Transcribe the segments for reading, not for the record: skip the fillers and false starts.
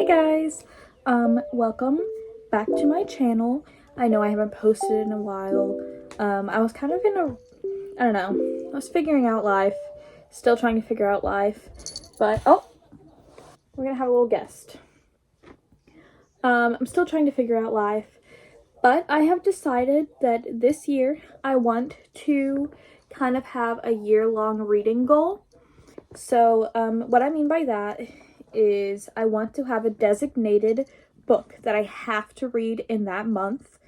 Hey guys, welcome back to my channel. I know I haven't posted in a while. I was kind of I don't know, I was figuring out life, still trying to figure out life, but, oh, we're gonna have a little guest. I'm still trying to figure out life, but I have decided that this year I want to kind of have a year-long reading goal. So, what I mean by that is I want to have a designated book that I have to read in that month.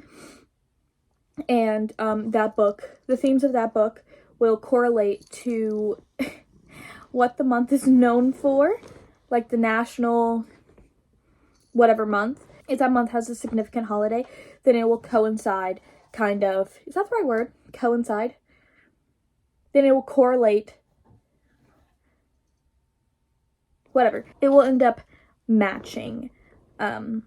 And that book, the themes of that book will correlate to what the month is known for, like the national whatever month. If that month has a significant holiday, then it will coincide, kind of, is that the right word? Coincide? Then it will correlate, whatever. It will end up matching the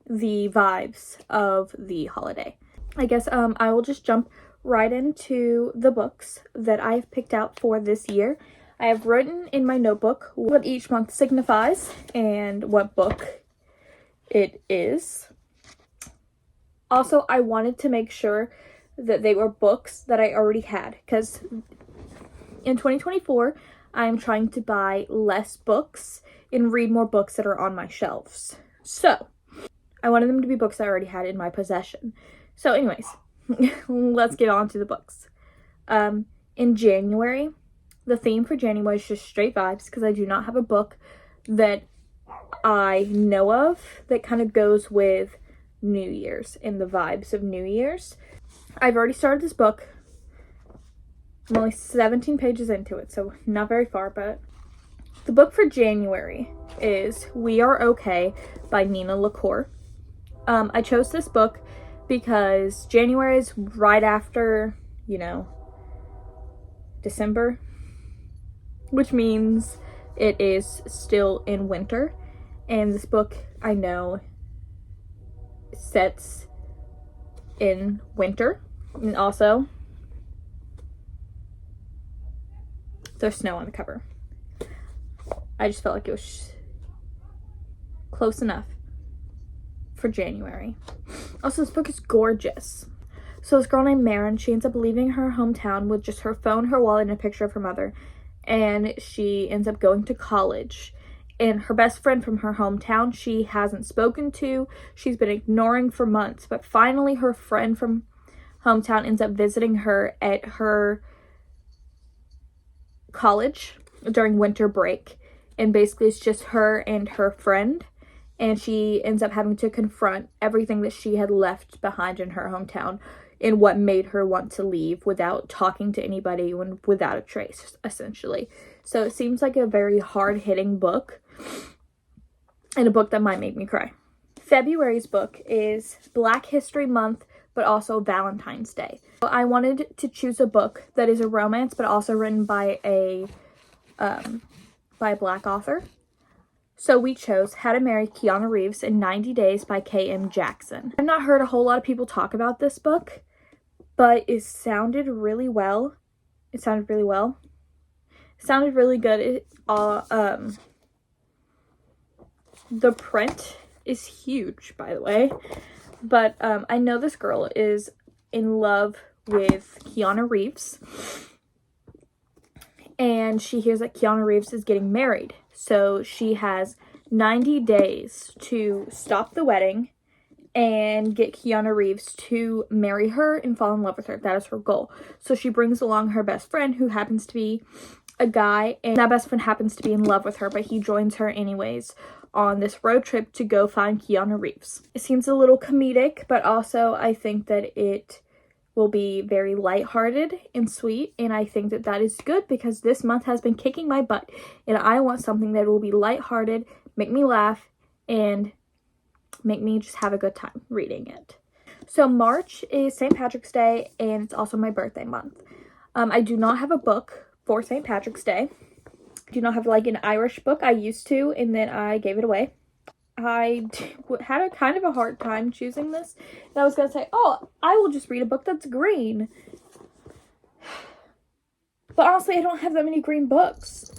vibes of the holiday. I guess I will just jump right into the books that I've picked out for this year. I have written in my notebook what each month signifies and what book it is. Also, I wanted to make sure that they were books that I already had, because in 2024, I'm trying to buy less books and read more books that are on my shelves. So, I wanted them to be books I already had in my possession. So anyways, let's get on to the books. In January, the theme for January is just straight vibes, because I do not have a book that I know of that kind of goes with New Year's and the vibes of New Year's. I've already started this book. I'm only 17 pages into it, so not very far, but the book for January is We Are Okay by Nina Lacour. I chose this book because January is right after, December, which means it is still in winter, and this book, I know, sets in winter, and also there's snow on the cover. I just felt like it was close enough for January. Also, this book is gorgeous. So this girl named Marin, she ends up leaving her hometown with just her phone, her wallet, and a picture of her mother. And she ends up going to college. And her best friend from her hometown, she hasn't spoken to. She's been ignoring for months. But finally, her friend from hometown ends up visiting her at her college during winter break. And basically, it's just her and her friend. And she ends up having to confront everything that she had left behind in her hometown and what made her want to leave without talking to anybody and without a trace, essentially. So it seems like a very hard-hitting book and a book that might make me cry. February's book is Black History Month, but also Valentine's Day. So I wanted to choose a book that is a romance, but also written by a Black author. So we chose How to Marry Keanu Reeves in 90 Days by K.M. Jackson. I've not heard a whole lot of people talk about this book, but it sounded really well. It sounded really good. The print is huge, by the way. But I know this girl is in love with Keanu Reeves. And she hears that Keanu Reeves is getting married. So she has 90 days to stop the wedding and get Keanu Reeves to marry her and fall in love with her. That is her goal. So she brings along her best friend, who happens to be a guy, and that best friend happens to be in love with her, but he joins her anyways on this road trip to go find Keanu Reeves. It seems a little comedic, but also I think that it will be very lighthearted and sweet, and I think that that is good because this month has been kicking my butt, and I want something that will be lighthearted, make me laugh, and make me just have a good time reading it. So March is St. Patrick's Day, and it's also my birthday month. I do not have a book for St. Patrick's Day. I do not have like an Irish book. I used to, and then I gave it away. I had a kind of a hard time choosing this. And I was going to say, oh, I will just read a book that's green. But honestly, I don't have that many green books.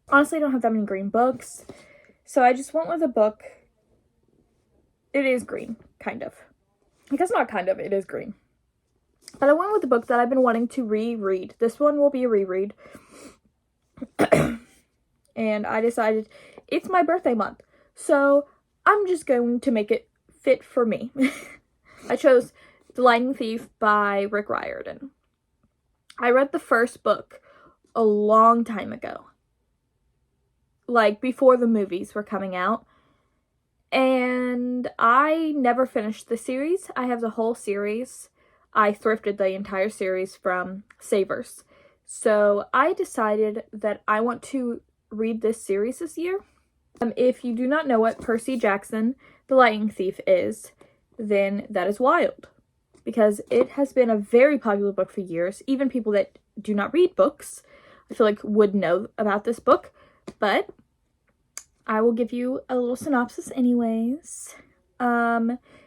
Honestly, I don't have that many green books, so I just went with a book. It is green, kind of. I guess not kind of, it is green. But I went with the book that I've been wanting to reread. This one will be a reread. And I decided it's my birthday month, so I'm just going to make it fit for me. I chose The Lightning Thief by Riordan. I read the first book a long time ago. Like, before the movies were coming out. And I never finished the series. I have the whole series. I thrifted the entire series from Savers. So I decided that I want to read this series this year. If you do not know what Percy Jackson, The Lightning Thief is, then that is wild. Because it has been a very popular book for years. Even people that do not read books, I feel like, would know about this book. But I will give you a little synopsis anyways.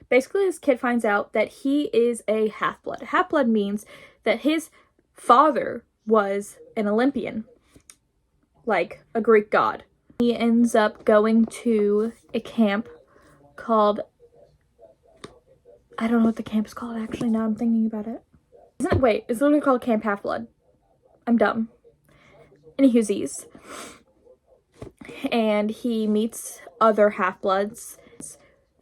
Basically, this kid finds out that he is a half-blood. Half-blood means that his father was an Olympian, like a Greek god. He ends up going to a camp called, I don't know what the camp is called actually, now I'm thinking about it. It's literally called Camp Half-Blood. I'm dumb. Anywhoosies. And he meets other half-bloods.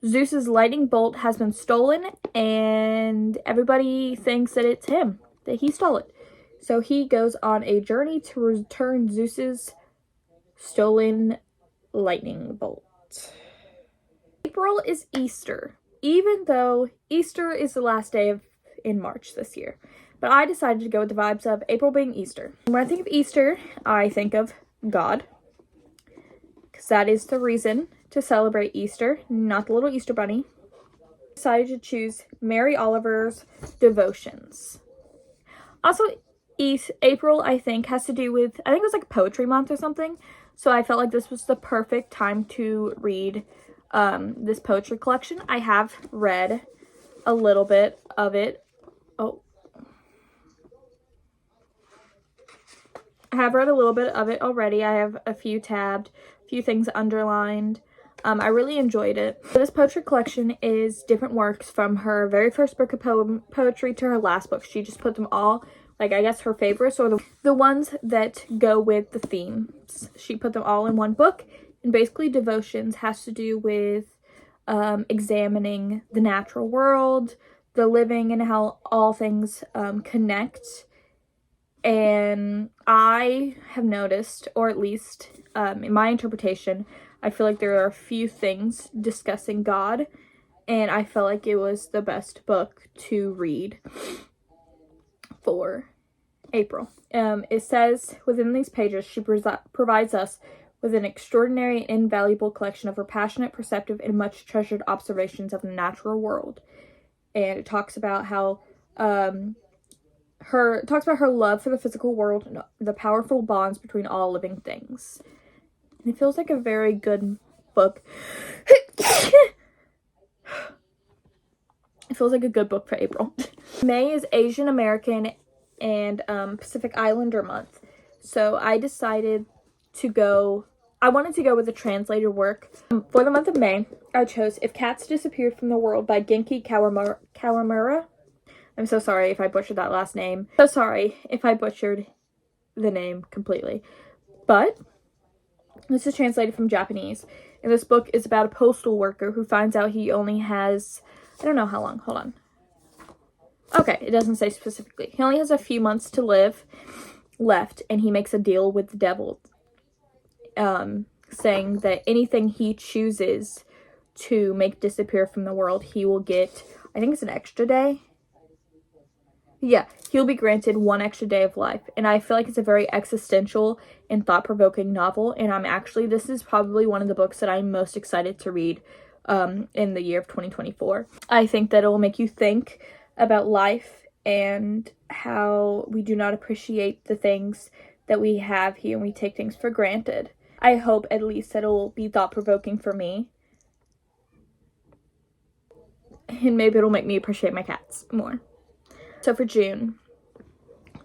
Zeus's lightning bolt has been stolen, and everybody thinks that it's him, that he stole it. So he goes on a journey to return Zeus's stolen lightning bolt. April is Easter, even though Easter is the last day in March this year. But I decided to go with the vibes of April being Easter. When I think of Easter, I think of God, because that is the reason to celebrate Easter, not the little Easter bunny. I decided to choose Mary Oliver's Devotions. Also, April, I think, has to do with, I think it was like Poetry Month or something. So I felt like this was the perfect time to read this poetry collection. I have read a little bit of it. I have read a little bit of it already. I have a few tabbed, a few things underlined. I really enjoyed it. This poetry collection is different works from her very first book of poetry to her last book. She just put them all, like, I guess her favorites or the ones that go with the themes. She put them all in one book. And basically Devotions has to do with examining the natural world, the living, and how all things connect. And I have noticed, or at least in my interpretation, I feel like there are a few things discussing God, and I felt like it was the best book to read for April. It says within these pages, she provides us with an extraordinary and invaluable collection of her passionate, perceptive, and much treasured observations of the natural world. And it talks about how her love for the physical world and the powerful bonds between all living things. And it feels like a very good book. It feels like a good book for April. May is Asian American and Pacific Islander month. So I decided I wanted to go with a translated work. For the month of May, I chose If Cats Disappeared from the World by Genki Kawamura. I'm so sorry if I butchered that last name. So sorry if I butchered the name completely. But this is translated from Japanese. And this book is about a postal worker who finds out he only has, I don't know how long. Hold on. Okay, it doesn't say specifically. He only has a few months to live left, and he makes a deal with the devil, saying that anything he chooses to make disappear from the world, he will get, I think it's an extra day. Yeah, he'll be granted one extra day of life. And I feel like it's a very existential and thought-provoking novel. And this is probably one of the books that I'm most excited to read in the year of 2024. I think that it will make you think about life and how we do not appreciate the things that we have here and we take things for granted. I hope at least that it will be thought-provoking for me. And maybe it'll make me appreciate my cats more. So for June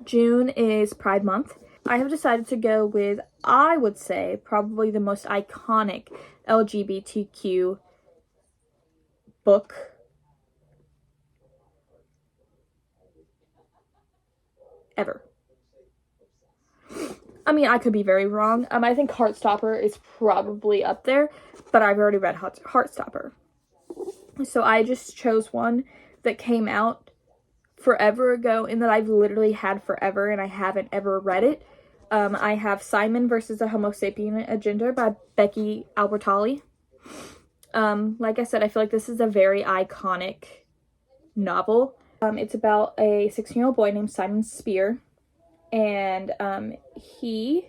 is Pride Month. I have decided to go with, I would say, probably the most iconic LGBTQ book ever. I mean, I could be very wrong. I think Heartstopper is probably up there, but I've already read Heartstopper. So I just chose one that came out forever ago and that I've literally had forever and I haven't ever read it. I have Simon versus the Homosapien Agenda by Becky Albertali. Like I said, I feel like this is a very iconic novel. It's about a 16-year-old boy named Simon Spear, and he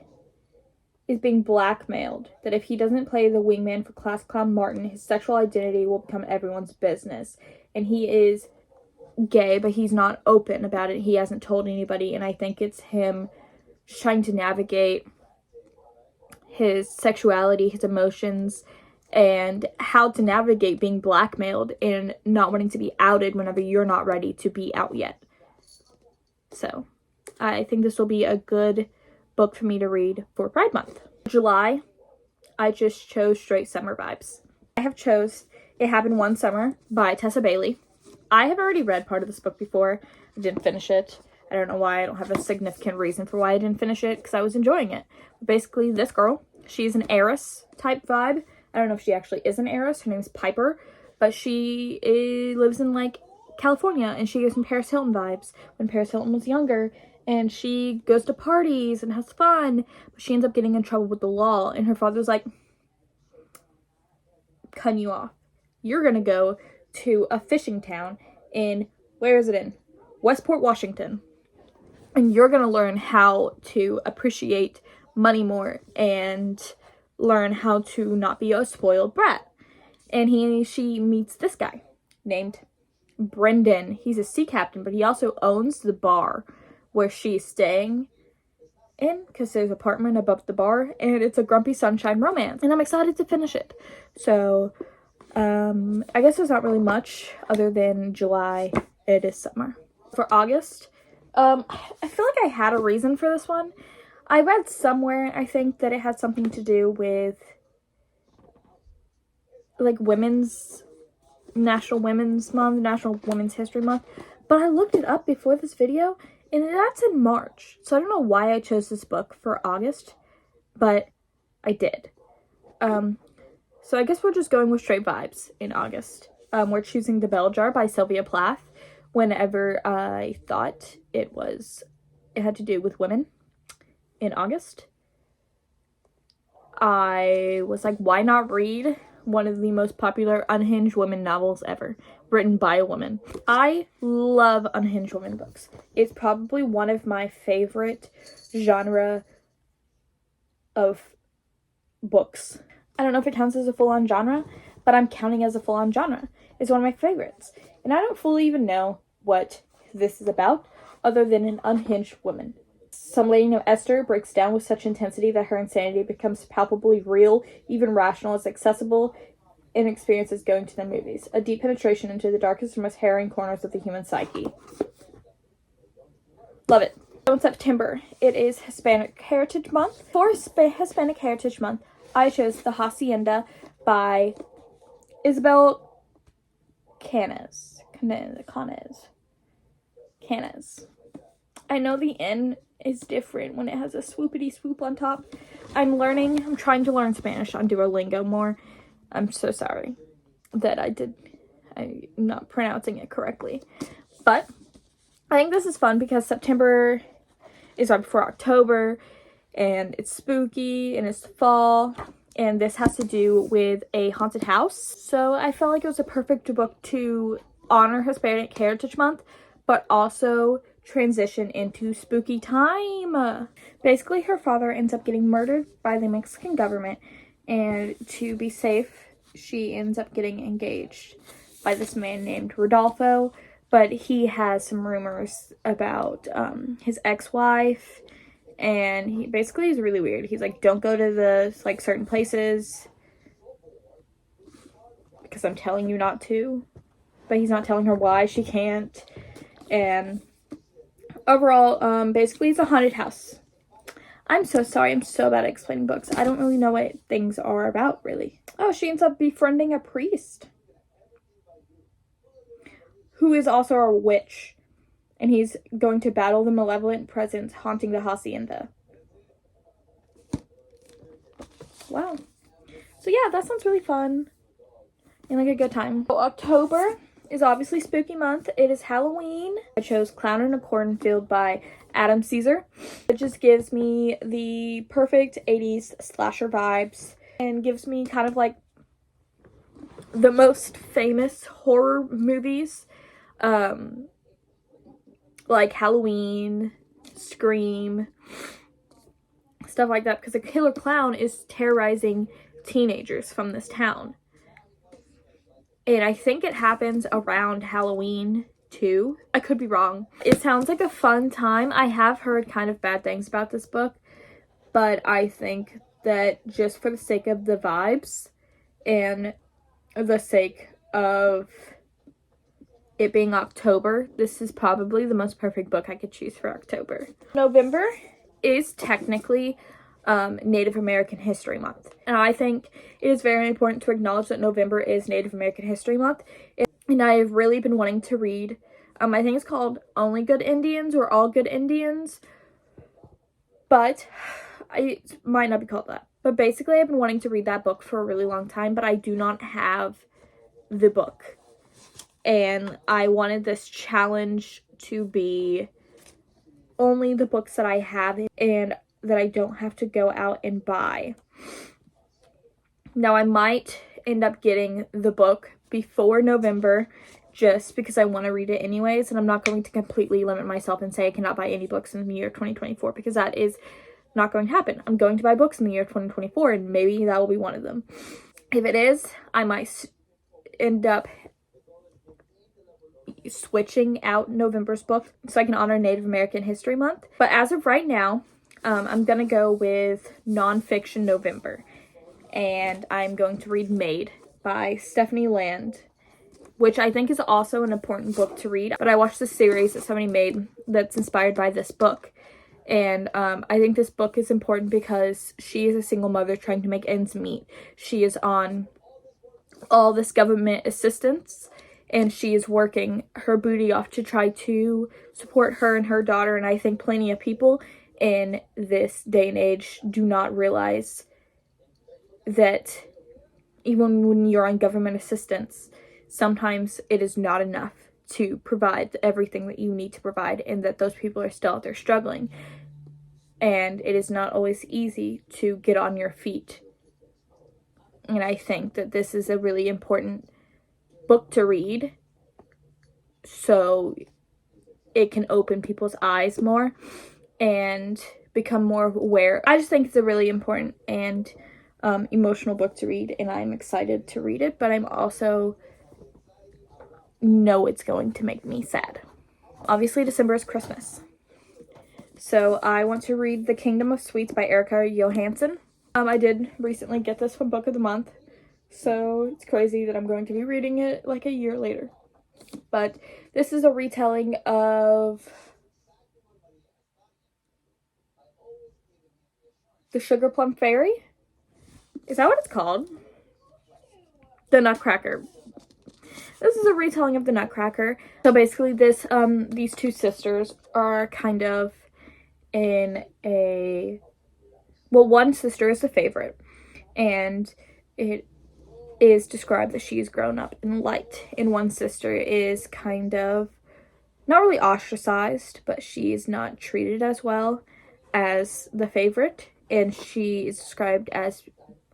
is being blackmailed that if he doesn't play the wingman for class clown Martin, his sexual identity will become everyone's business. And he is gay, but he's not open about it. He hasn't told anybody, and I think it's him trying to navigate his sexuality, his emotions, and how to navigate being blackmailed and not wanting to be outed whenever you're not ready to be out yet. So I think this will be a good book for me to read for Pride Month. July, I just chose straight summer vibes. I have chose It Happened One Summer by Tessa Bailey. I have already read part of this book before. I didn't finish it. I don't know why. I don't have a significant reason for why I didn't finish it, because I was enjoying it. But basically, this girl, she's an heiress type vibe. I don't know if she actually is an heiress. Her name's Piper. But she lives in, like, California, and she gives some Paris Hilton vibes when Paris Hilton was younger. And she goes to parties and has fun. But she ends up getting in trouble with the law. And her father's like, cutting you off. You're going to go to a fishing town in, where is it in? Westport, Washington. And you're going to learn how to appreciate money more and learn how to not be a spoiled brat. And she meets this guy named Brendan. He's a sea captain, but he also owns the bar where she's staying in, because there's an apartment above the bar, and it's a grumpy sunshine romance. And I'm excited to finish it. So I guess there's not really much other than July. It is summer. For August, I feel like I had a reason for this one. I read somewhere, I think, that it had something to do with, like, National Women's Month, National Women's History Month. But I looked it up before this video, and that's in March. So I don't know why I chose this book for August, but I did. So I guess we're just going with straight vibes in August. We're choosing The Bell Jar by Sylvia Plath. Whenever I thought it had to do with women in August, I was like, why not read one of the most popular unhinged women novels ever, written by a woman? I love unhinged women books. It's probably one of my favorite genre of books. I don't know if it counts as a full-on genre, but I'm counting as a full-on genre. It's one of my favorites. And I don't fully even know what this is about, other than an unhinged woman. Some lady named Esther breaks down with such intensity that her insanity becomes palpably real, even rational, as accessible in experiences going to the movies. A deep penetration into the darkest and most harrowing corners of the human psyche. Love it. So in September, it is Hispanic Heritage Month. For Hispanic Heritage Month, I chose The Hacienda by Isabel Cañas. I know the N is different when it has a swoopity swoop on top. I'm trying to learn Spanish on Duolingo more. I'm so sorry that I'm not pronouncing it correctly. But I think this is fun because September is right before October, and it's spooky, and it's the fall, and this has to do with a haunted house. So I felt like it was a perfect book to honor Hispanic Heritage Month, but also transition into spooky time. Basically, her father ends up getting murdered by the Mexican government, and to be safe, she ends up getting engaged by this man named Rodolfo, but he has some rumors about his ex-wife, and he basically is really weird. He's like, don't go to the certain places because I'm telling you not to, but he's not telling her why she can't. And overall, basically it's a haunted house. I'm so sorry. I'm so bad at explaining books. I don't really know what things are about, really. Oh, she ends up befriending a priest who is also a witch. And he's going to battle the malevolent presence haunting the Hacienda. Wow. So yeah, that sounds really fun. And like a good time. So October is obviously spooky month. It is Halloween. I chose Clown in a Cornfield by Adam Cesare. It just gives me the perfect 80s slasher vibes and gives me kind of like the most famous horror movies, like Halloween, Scream, stuff like that, because a killer clown is terrorizing teenagers from this town. And I think it happens around Halloween too. I could be wrong. It sounds like a fun time. I have heard kind of bad things about this book, but I think that just for the sake of the vibes and the sake of it being October, this is probably the most perfect book I could choose for October. November is technically Native American History Month. And I think it is very important to acknowledge that November is Native American History Month. And I have really been wanting to read, I think it's called Only Good Indians or All Good Indians. But it might not be called that. But basically I've been wanting to read that book for a really long time, but I do not have the book. And I wanted this challenge to be only the books that I have and that I don't have to go out and buy. Now, I might end up getting the book before November just because I want to read it anyways, and I'm not going to completely limit myself and say I cannot buy any books in the year 2024 because that is not going to happen. I'm going to buy books in the year 2024, and maybe that will be one of them. If it is, I might end up switching out November's book so I can honor Native American History Month. But as of right now, I'm gonna go with nonfiction November, and I'm going to read Maid by Stephanie Land, which I think is also an important book to read. But I watched the series that somebody made that's inspired by this book, and I think this book is important because she is a single mother trying to make ends meet. She is on all this government assistance, and she is working her booty off to try to support her and her daughter. And I think plenty of people in this day and age do not realize that even when you're on government assistance, sometimes it is not enough to provide everything that you need to provide, and that those people are still out there struggling. And it is not always easy to get on your feet. And I think that this is a really important book to read so it can open people's eyes more and become more aware. I just think it's a really important and emotional book to read, and I'm excited to read it, but I'm also know it's going to make me sad. Obviously, December is Christmas, so I want to read The Kingdom of Sweets by Erika Johansen. I did recently get this from Book of the Month, so it's crazy that I'm going to be reading it like a year later. But this is a retelling of The Sugar Plum Fairy. Is that what it's called? The Nutcracker. This is a retelling of The Nutcracker. So basically these two sisters are kind of in a... Well, one sister is the favorite, and it is described that she's grown up in light, and one sister is kind of not really ostracized, but she is not treated as well as the favorite, and she is described as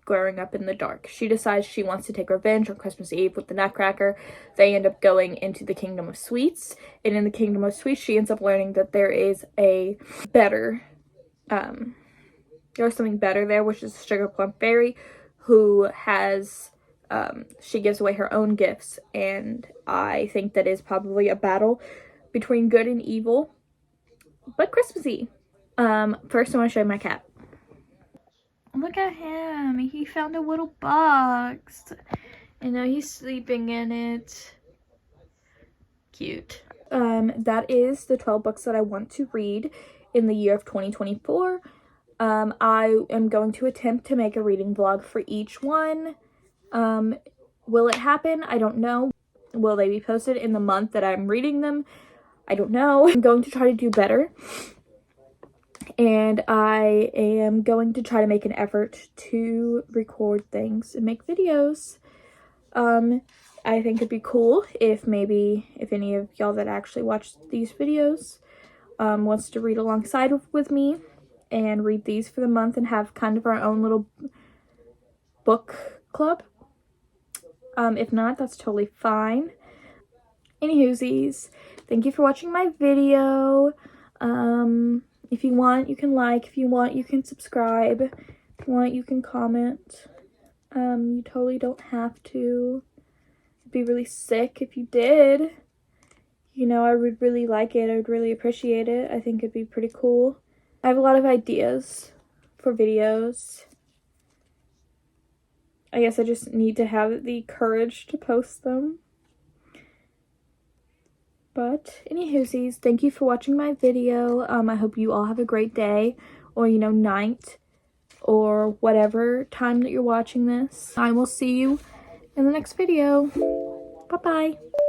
growing up in the dark. She decides she wants to take revenge on Christmas Eve with the Nutcracker. They end up going into the Kingdom of Sweets, and in the Kingdom of Sweets she ends up learning that there is a better there's something better there, which is the Sugar Plum Fairy, who has she gives away her own gifts, and I think that is probably a battle between good and evil, but Christmassy. First I want to show you my cat. Look at him. He found a little box, and now he's sleeping in it. Cute. That is the 12 books that I want to read in the year of 2024. I am going to attempt to make a reading vlog for each one. Will it happen? I don't know. Will they be posted in the month that I'm reading them? I don't know. I'm going to try to do better. And I am going to try to make an effort to record things and make videos. I think it'd be cool if any of y'all that actually watch these videos wants to read alongside with me and read these for the month and have kind of our own little book club. If not, that's totally fine. Anywhoosies, thank you for watching my video. If you want, you can like. If you want, you can subscribe. If you want, you can comment. You totally don't have to. It'd be really sick if you did. You know, I would really like it. I would really appreciate it. I think it'd be pretty cool. I have a lot of ideas for videos. I guess I just need to have the courage to post them. But anywhoosies, thank you for watching my video. I hope you all have a great day, or night, or whatever time that you're watching this. I will see you in the next video. Bye bye.